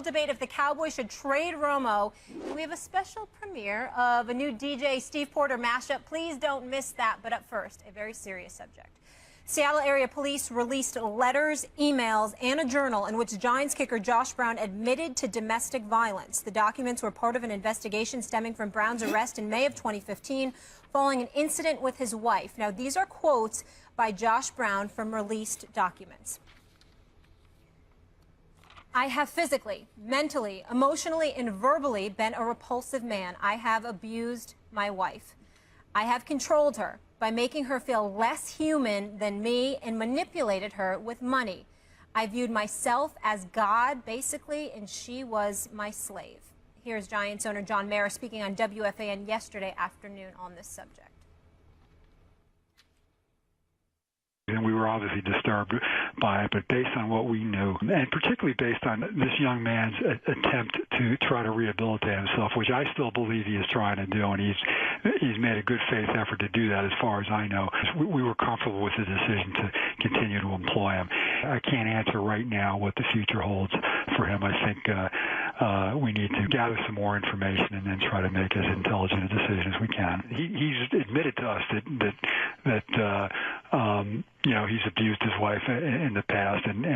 We'll debate if the Cowboys should trade Romo. We have a special premiere of a new DJ Steve Porter mashup. Please don't miss that. But up first, a very serious subject. Seattle area police released letters, emails, and a journal in which Giants kicker Josh Brown admitted to domestic violence. The documents were part of an investigation stemming from Brown's arrest in May of 2015 following an incident with his wife. Now, these are quotes by Josh Brown from released documents. I have physically, mentally, emotionally, and verbally been a repulsive man. I have abused my wife. I have controlled her by making her feel less human than me and manipulated her with money. I viewed myself as God, basically, and she was my slave. Here's Giants owner John Mara speaking on WFAN yesterday afternoon on this subject. And we were obviously disturbed by it, but based on what we knew, and particularly based on this young man's attempt to try to rehabilitate himself, which I still believe he is trying to do, and he's made a good faith effort to do that as far as I know. We were comfortable with the decision to continue to employ him. I can't answer right now what the future holds for him. I think we need to gather some more information and then try to make as intelligent a decision as we can. He's admitted to us that he's abused his wife in the past, and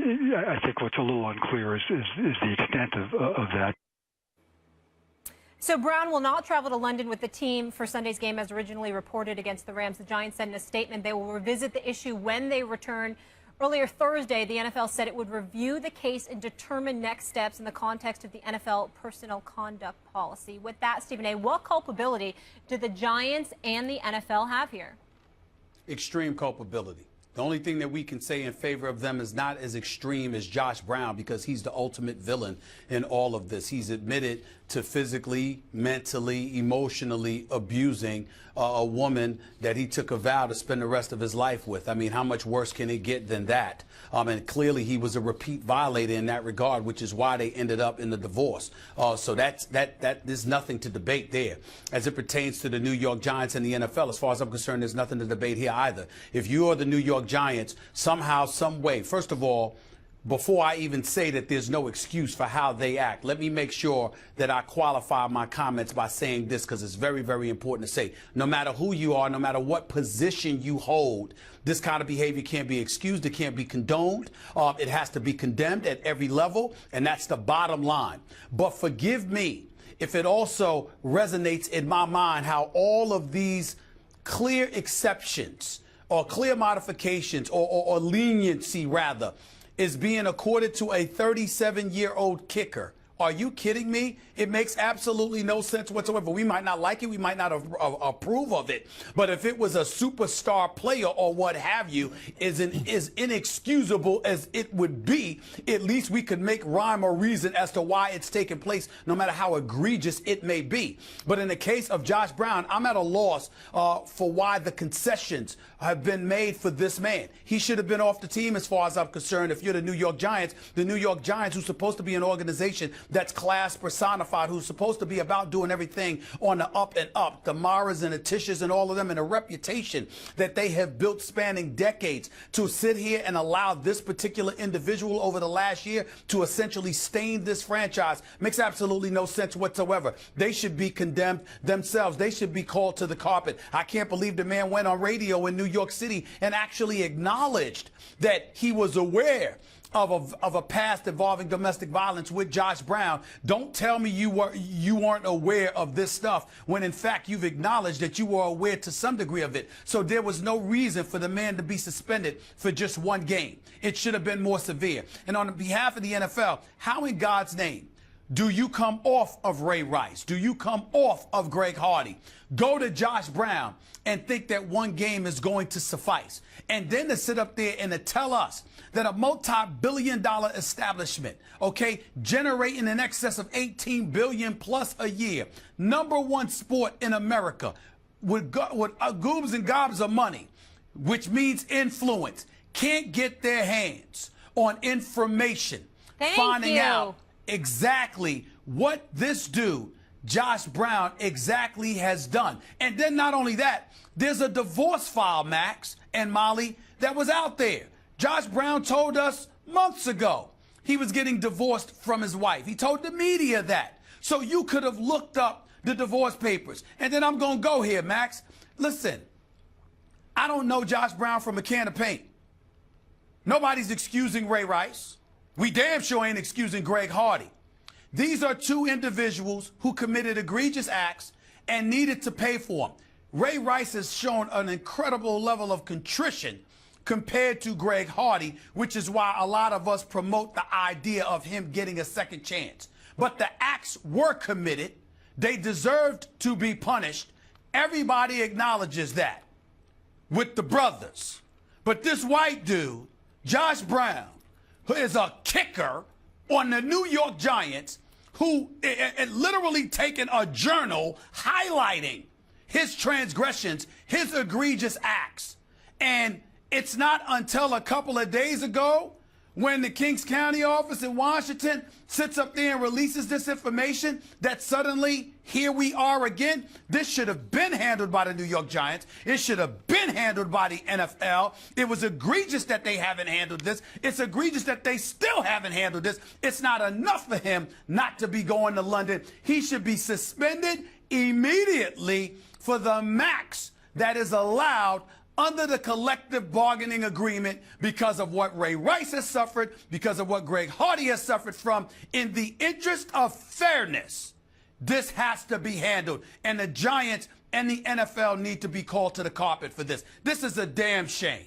I think what's a little unclear is the extent of that. So Brown will not travel to London with the team for Sunday's game as originally reported against the Rams. The Giants said in a statement they will revisit the issue when they return. Earlier Thursday, the NFL said it would review the case and determine next steps in the context of the NFL personnel conduct policy. With that, Stephen A., what culpability do the Giants and the NFL have here? Extreme culpability. The only thing that we can say in favor of them is not as extreme as Josh Brown, because he's the ultimate villain in all of this. He's admitted to physically, mentally, emotionally abusing a woman that he took a vow to spend the rest of his life with. I mean, how much worse can it get than that? And clearly he was a repeat violator in that regard, which is why they ended up in the divorce. So there's nothing to debate there. As it pertains to the New York Giants and the NFL, as far as I'm concerned, there's nothing to debate here either. If you are the New York Giants, somehow, some way, first of all, before I even say that there's no excuse for how they act, let me make sure that I qualify my comments by saying this, because it's very, very important to say. No matter who you are, no matter what position you hold, this kind of behavior can't be excused. It can't be condoned. It has to be condemned at every level, and that's the bottom line. But forgive me if it also resonates in my mind how all of these clear exceptions or clear modifications or leniency, rather, is being accorded to a 37-year-old kicker. Are you kidding me? It makes absolutely no sense whatsoever. We might not like it. We might not approve of it. But if it was a superstar player or what have you, as inexcusable as it would be, at least we could make rhyme or reason as to why it's taking place, no matter how egregious it may be. But in the case of Josh Brown, I'm at a loss for why the concessions have been made for this man. He should have been off the team as far as I'm concerned. If you're the New York Giants, who's supposed to be an organization that's class personified, who's supposed to be about doing everything on the up and up, the Maras and the Tishes and all of them, and a reputation that they have built spanning decades, to sit here and allow this particular individual over the last year to essentially stain this franchise makes absolutely no sense whatsoever. They should be condemned themselves. They should be called to the carpet. I can't believe the man went on radio in New York City and actually acknowledged that he was aware of a past involving domestic violence with Josh Brown. Don't tell me you weren't aware of this stuff when in fact you've acknowledged that you were aware to some degree of it. So there was no reason for the man to be suspended for just one game. It should have been more severe. And on behalf of the NFL, how in God's name do you come off of Ray Rice? Do you come off of Greg Hardy? Go to Josh Brown and think that one game is going to suffice. And then to sit up there and to tell us that a multi-billion-dollar establishment, okay, generating in excess of $18 billion plus a year, #1 sport in America, with goobs and gobs of money, which means influence, can't get their hands on information, finding out exactly what this dude, Josh Brown, exactly has done. And then not only that, there's a divorce file, Max and Molly, that was out there. Josh Brown told us months ago he was getting divorced from his wife. He told the media that. So you could have looked up the divorce papers. And then I'm going to go here, Max. Listen, I don't know Josh Brown from a can of paint. Nobody's excusing Ray Rice. We damn sure ain't excusing Greg Hardy. These are two individuals who committed egregious acts and needed to pay for them. Ray Rice has shown an incredible level of contrition compared to Greg Hardy, which is why a lot of us promote the idea of him getting a second chance. But the acts were committed. They deserved to be punished. Everybody acknowledges that with the brothers. But this white dude, Josh Brown, who is a kicker on the New York Giants, who literally taken a journal highlighting his transgressions, his egregious acts. And it's not until a couple of days ago when the Kings County office in Washington sits up there and releases this information that suddenly here we are again. This should have been handled by the New York Giants. It should have been handled by the NFL. It was egregious that they haven't handled this. It's egregious that they still haven't handled this. It's not enough for him not to be going to London. He should be suspended immediately for the max that is allowed under the collective bargaining agreement because of what Ray Rice has suffered, because of what Greg Hardy has suffered from. In the interest of fairness, this has to be handled. And the Giants and the NFL need to be called to the carpet for this. This is a damn shame.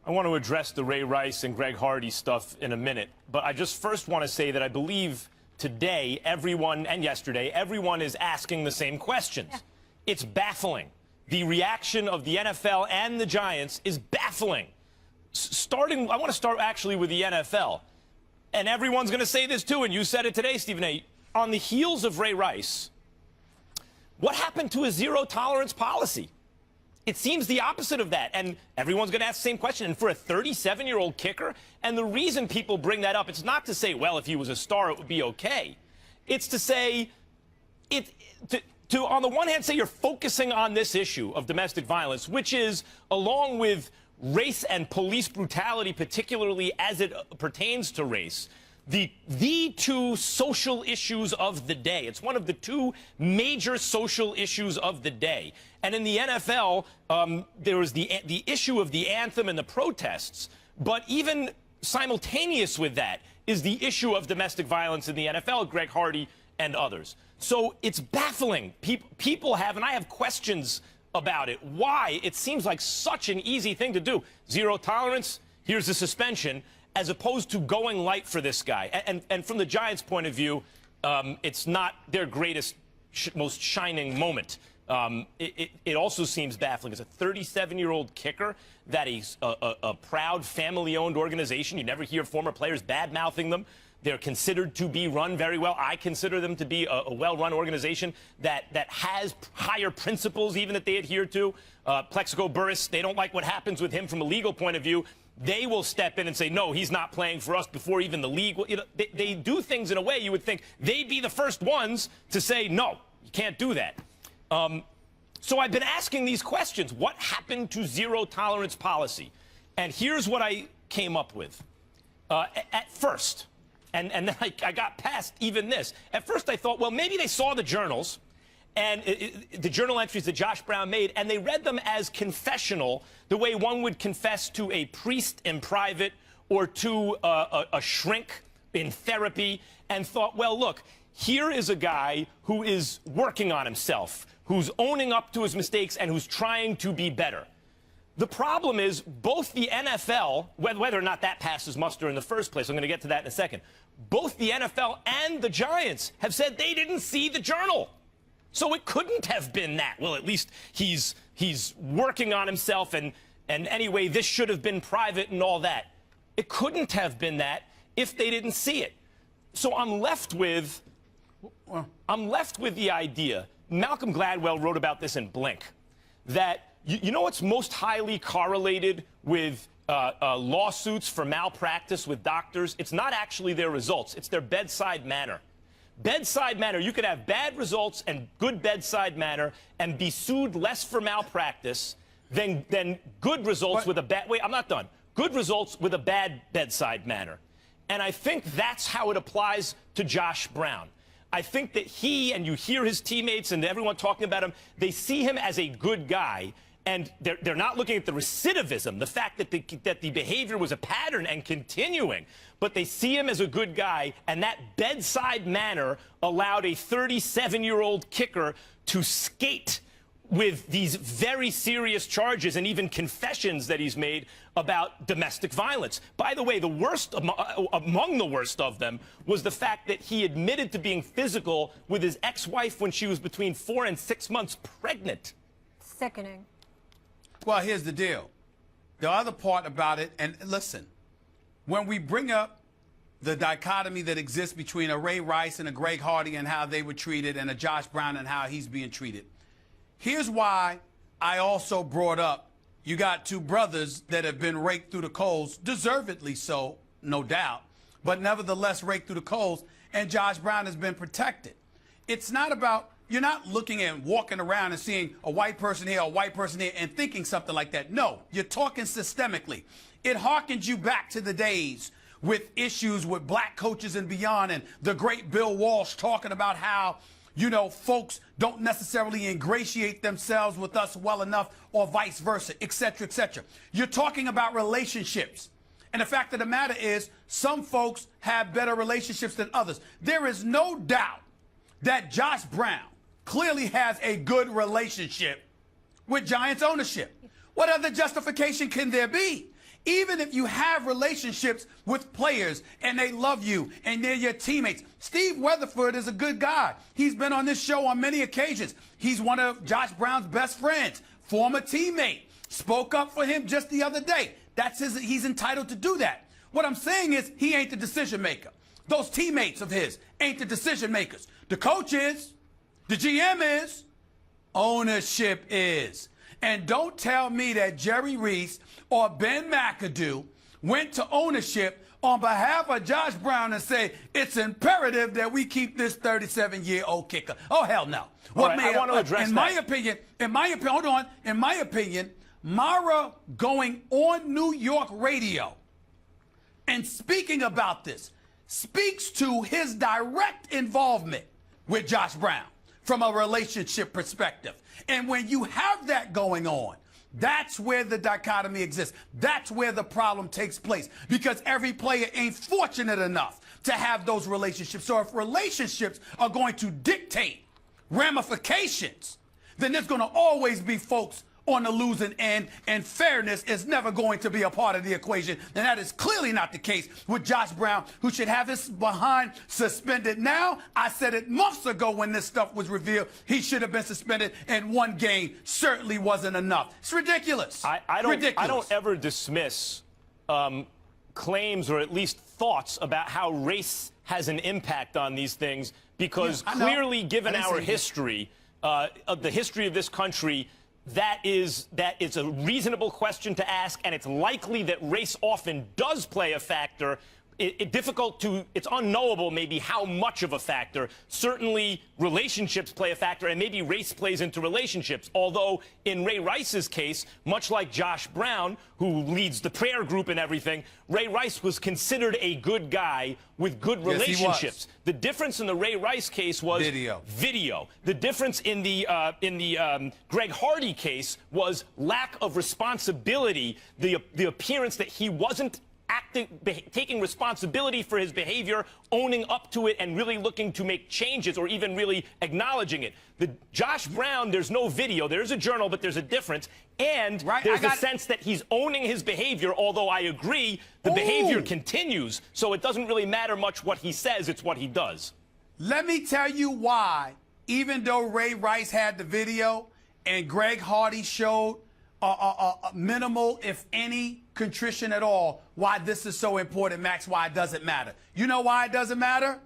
I want to address the Ray Rice and Greg Hardy stuff in a minute, but I just first want to say that I believe today everyone, and yesterday, everyone is asking the same questions. Yeah. It's baffling. The reaction of the NFL and the Giants is baffling. I want to start actually with the NFL. And everyone's going to say this too, and you said it today, Stephen A. On the heels of Ray Rice, what happened to a zero-tolerance policy? It seems the opposite of that, and everyone's going to ask the same question. And for a 37-year-old kicker, and the reason people bring that up, it's not to say, well, if he was a star, it would be okay. It's to say, to on the one hand say you're focusing on this issue of domestic violence, which is, along with race and police brutality, particularly as it pertains to race, the two social issues of the day. It's one of the two major social issues of the day. And in the NFL, there was the issue of the anthem and the protests. But even simultaneous with that is the issue of domestic violence in the NFL, Greg Hardy and others. So it's baffling. People have, and I have questions about it. Why? It seems like such an easy thing to do. Zero tolerance, here's the suspension, as opposed to going light for this guy. And from the Giants' point of view, it's not their greatest, most shining moment. It also seems baffling. As a 37-year-old kicker, that is a proud family-owned organization. You never hear former players bad-mouthing them. They're considered to be run very well. I consider them to be a well-run organization that has higher principles even that they adhere to. Plexico Burress, they don't like what happens with him from a legal point of view. They will step in and say, no, he's not playing for us before even the league. You know, they do things in a way you would think they'd be the first ones to say, no, you can't do that. So I've been asking these questions. What happened to zero-tolerance policy? And here's what I came up with. At first, and then I got past even this. At first, I thought, well, maybe they saw the journals and the journal entries that Josh Brown made, and they read them as confessional, the way one would confess to a priest in private or to a shrink in therapy, and thought, well, look, here is a guy who is working on himself, who's owning up to his mistakes, and who's trying to be better. The problem is both the NFL, whether or not that passes muster in the first place, I'm going to get to that in a second, both the NFL and the Giants have said they didn't see the journal. So it couldn't have been that. Well, at least he's working on himself, and anyway, this should have been private and all that. It couldn't have been that if they didn't see it. So I'm left with the idea, Malcolm Gladwell wrote about this in Blink, that you know what's most highly correlated with lawsuits for malpractice with doctors? It's not actually their results. It's their bedside manner. Bedside manner. You could have bad results and good bedside manner and be sued less for malpractice than good results with a bad... Wait, I'm not done. Good results with a bad bedside manner. And I think that's how it applies to Josh Brown. I think that he, and you hear his teammates and everyone talking about him, they see him as a good guy. And they're not looking at the recidivism, the fact that the behavior was a pattern and continuing. But they see him as a good guy, and that bedside manner allowed a 37-year-old kicker to skate with these very serious charges and even confessions that he's made about domestic violence. By the way, the worst among the worst of them was the fact that he admitted to being physical with his ex-wife when she was between 4 and 6 months pregnant. Sickening. Well, here's the deal. The other part about it, and listen, when we bring up the dichotomy that exists between a Ray Rice and a Greg Hardy and how they were treated, and a Josh Brown and how he's being treated, here's why I also brought up you got two brothers that have been raked through the coals, deservedly so, no doubt, but nevertheless raked through the coals, and Josh Brown has been protected. It's not about, you're not looking and walking around and seeing a white person here, a white person here, and thinking something like that. No, you're talking systemically. It harkens you back to the days with issues with black coaches and beyond, and the great Bill Walsh talking about how, you know, folks don't necessarily ingratiate themselves with us well enough, or vice versa, et cetera, et cetera. You're talking about relationships. And the fact of the matter is, some folks have better relationships than others. There is no doubt that Josh Brown clearly has a good relationship with Giants ownership. What other justification can there be? Even if you have relationships with players and they love you and they're your teammates. Steve Weatherford is a good guy. He's been on this show on many occasions. He's one of Josh Brown's best friends, former teammate. Spoke up for him just the other day. He's entitled to do that. What I'm saying is he ain't the decision maker. Those teammates of his ain't the decision makers. The coach is, the GM is, ownership is. And don't tell me that Jerry Reese or Ben McAdoo went to ownership on behalf of Josh Brown and say it's imperative that we keep this 37-year-old kicker. Oh, hell no. What I want to address in my opinion, hold on. In my opinion, Mara going on New York radio and speaking about this speaks to his direct involvement with Josh Brown from a relationship perspective. And when you have that going on, that's where the dichotomy exists. That's where the problem takes place, because every player ain't fortunate enough to have those relationships. So if relationships are going to dictate ramifications, then there's going to always be folks on the losing end, and fairness is never going to be a part of the equation. And that is clearly not the case with Josh Brown, who should have his behind suspended now. I said it months ago when this stuff was revealed. He should have been suspended, and one game certainly wasn't enough. It's ridiculous. I don't ever dismiss claims or at least thoughts about how race has an impact on these things, because clearly, given our history, of the history of this country, that is a reasonable question to ask, and it's likely that race often does play a factor. It's unknowable maybe how much of a factor. Certainly relationships play a factor, and maybe race plays into relationships. Although in Ray Rice's case, much like Josh Brown, who leads the prayer group and everything, Ray Rice was considered a good guy with good relationships. Yes, the difference in the Ray Rice case was video. The difference in the Greg Hardy case was lack of responsibility, the appearance that he wasn't taking responsibility for his behavior, owning up to it, and really looking to make changes, or even really acknowledging it. The Josh Brown, there's no video. There's a journal, but there's a difference. And there's a sense that he's owning his behavior, although I agree the behavior continues. So it doesn't really matter much what he says. It's what he does. Let me tell you why, even though Ray Rice had the video and Greg Hardy showed minimal, if any, contrition at all, why this is so important, Max, why it doesn't matter. You know why it doesn't matter?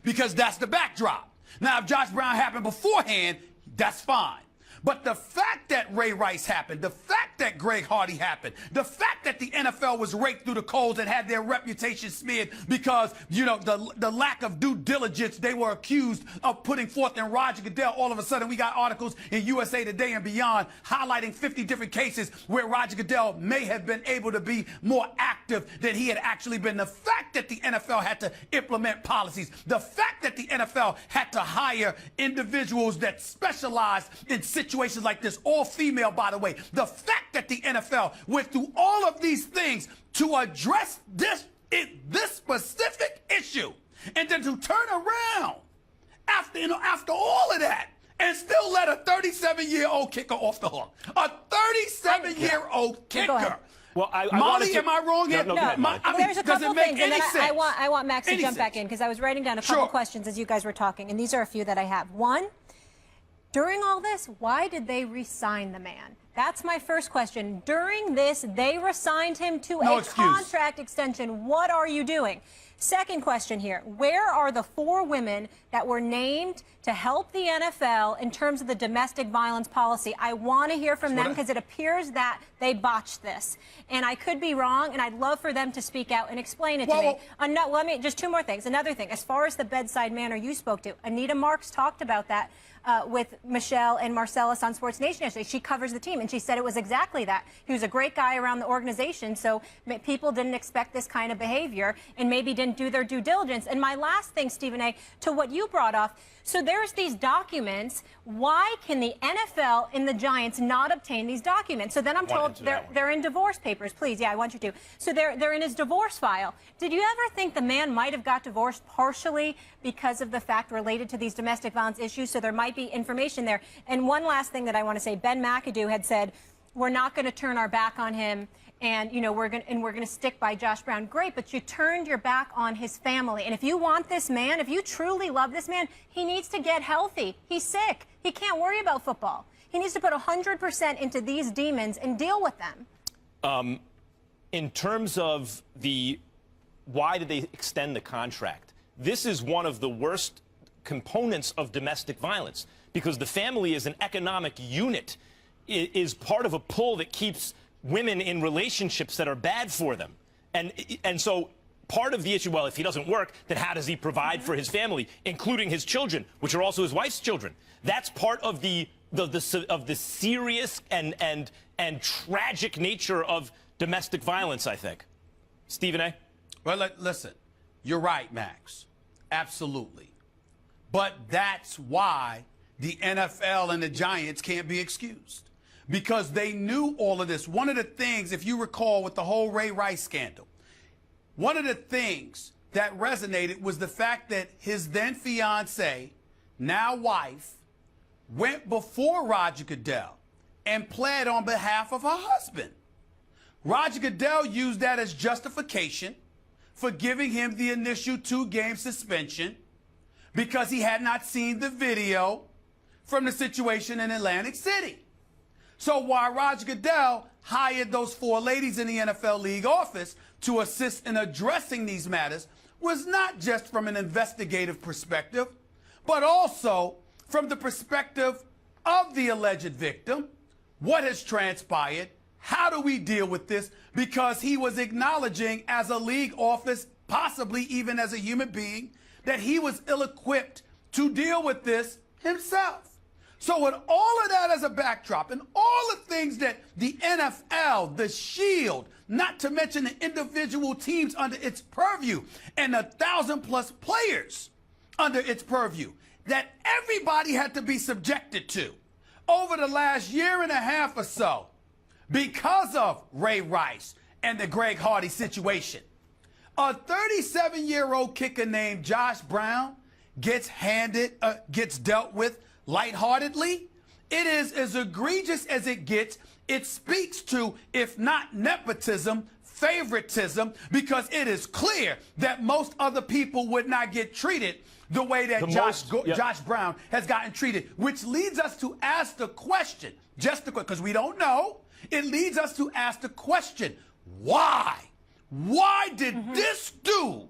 Because that's the backdrop. Now, if Josh Brown happened beforehand, that's fine. But the fact that Ray Rice happened, the fact that Greg Hardy happened, the fact that the NFL was raked through the coals and had their reputation smeared because, you know, the lack of due diligence they were accused of putting forth in Roger Goodell, all of a sudden we got articles in USA Today and beyond highlighting 50 different cases where Roger Goodell may have been able to be more active than he had actually been. The fact that the NFL had to implement policies, the fact that the NFL had to hire individuals that specialize in situations like this, all female, by the way, the fact that the NFL went through all of these things to address this specific issue, and then to turn around after all of that and still let a 37-year-old kicker off the hook. A 37-year-old kicker. Well, Molly, am I wrong here? No. There's a couple things, and then I want Max to jump back in, because I was writing down a couple questions as you guys were talking, and these are a few that I have. One, during all this, why did they re-sign the man? That's my first question. During this, they re-signed him to a contract extension. What are you doing? Second question here. Where are the 4 women that were named to help the NFL in terms of the domestic violence policy? I want to hear from them, because it appears that they botched this. And I could be wrong, and I'd love for them to speak out and explain it to me. Let me just 2 more things. Another thing, as far as the bedside manner you spoke to, Anita Marks talked about that with Michelle and Marcellus on Sports Nation yesterday. She covers the team, and she said it was exactly that. He was a great guy around the organization, so people didn't expect this kind of behavior and maybe didn't do their due diligence. And my last thing, Stephen A., to what you brought up, so there's these documents. Why can the NFL and the Giants not obtain these documents? So then I'm told they're in divorce papers. Please, yeah, I want you to. So they're in his divorce file. Did you ever think the man might have got divorced partially because of the fact related to these domestic violence issues? So there might be information there. And one last thing that I want to say, Ben McAdoo had said, we're not going to turn our back on him, and we're going to stick by Josh Brown. Great, but you turned your back on his family. And if you want this man, if you truly love this man, he needs to get healthy. He's sick. He can't worry about football. He needs to put 100% into these demons and deal with them. In terms of why did they extend the contract? This is one of the worst components of domestic violence, because the family is an economic unit, is part of a pull that keeps women in relationships that are bad for them. And so part of the issue, well, if he doesn't work, then how does he provide for his family, including his children, which are also his wife's children? That's part of the serious and tragic nature of domestic violence, I think. Stephen A.? Well, listen, you're right, Max. Absolutely. But that's why the NFL and the Giants can't be excused, because they knew all of this. One of the things, if you recall, with the whole Ray Rice scandal, one of the things that resonated was the fact that his then fiancée, now wife, went before Roger Goodell and pled on behalf of her husband. Roger Goodell used that as justification for giving him the initial 2-game suspension, because he had not seen the video from the situation in Atlantic City. So while Roger Goodell hired those 4 ladies in the NFL league office to assist in addressing these matters, was not just from an investigative perspective, but also from the perspective of the alleged victim. What has transpired? How do we deal with this? Because he was acknowledging, as a league office, possibly even as a human being, that he was ill-equipped to deal with this himself. So with all of that as a backdrop, and all the things that the NFL, the Shield, not to mention the individual teams under its purview, and the 1,000+ players under its purview, that everybody had to be subjected to over the last year and a half or so, because of Ray Rice and the Greg Hardy situation, a 37-year-old kicker named Josh Brown gets dealt with lightheartedly. It is as egregious as it gets. It speaks to, if not nepotism, favoritism, because it is clear that most other people would not get treated the way that Josh Brown has gotten treated, which leads us to ask the question, because we don't know, it leads us to ask the question, why? Why did this dude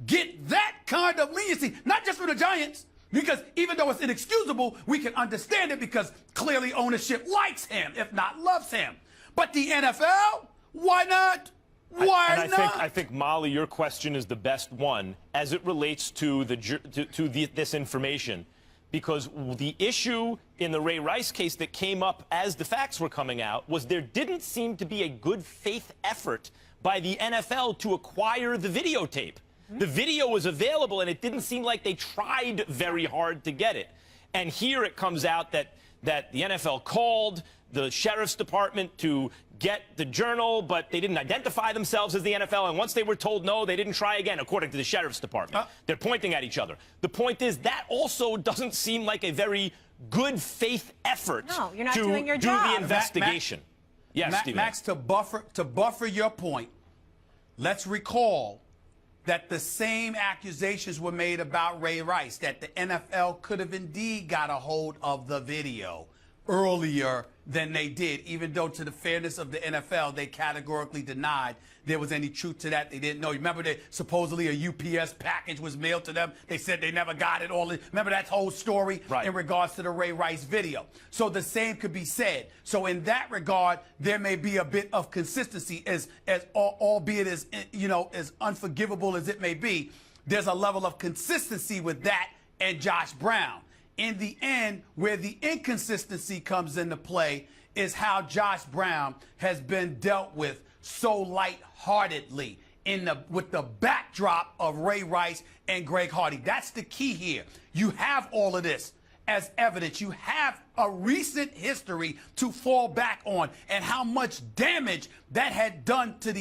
get that kind of leniency, not just from the Giants, Because even though it's inexcusable, we can understand it because clearly ownership likes him, if not loves him. But the NFL, why not? Why not? I think, Molly, your question is the best one as it relates to this information. Because the issue in the Ray Rice case that came up as the facts were coming out was there didn't seem to be a good faith effort by the NFL to acquire the videotape. The video was available, and it didn't seem like they tried very hard to get it. And here it comes out that the NFL called the sheriff's department to get the journal, but they didn't identify themselves as the NFL. And once they were told no, they didn't try again, according to the sheriff's department. They're pointing at each other. The point is that also doesn't seem like a very good faith effort no, you're not to doing your do job. the investigation. Yes, Stephen. Max, to buffer your point, let's recall that the same accusations were made about Ray Rice, that the NFL could have indeed got a hold of the video earlier than they did, even though to the fairness of the NFL, they categorically denied there was any truth to that. They didn't know. Remember that supposedly a UPS package was mailed to them? They said they never got it. Remember that whole story in regards to the Ray Rice video? So the same could be said. So in that regard, there may be a bit of consistency, albeit as, as unforgivable as it may be. There's a level of consistency with that and Josh Brown. In the end, where the inconsistency comes into play is how Josh Brown has been dealt with so lightheartedly with the backdrop of Ray Rice and Greg Hardy. That's the key here. You have all of this as evidence. You have a recent history to fall back on and how much damage that had done to the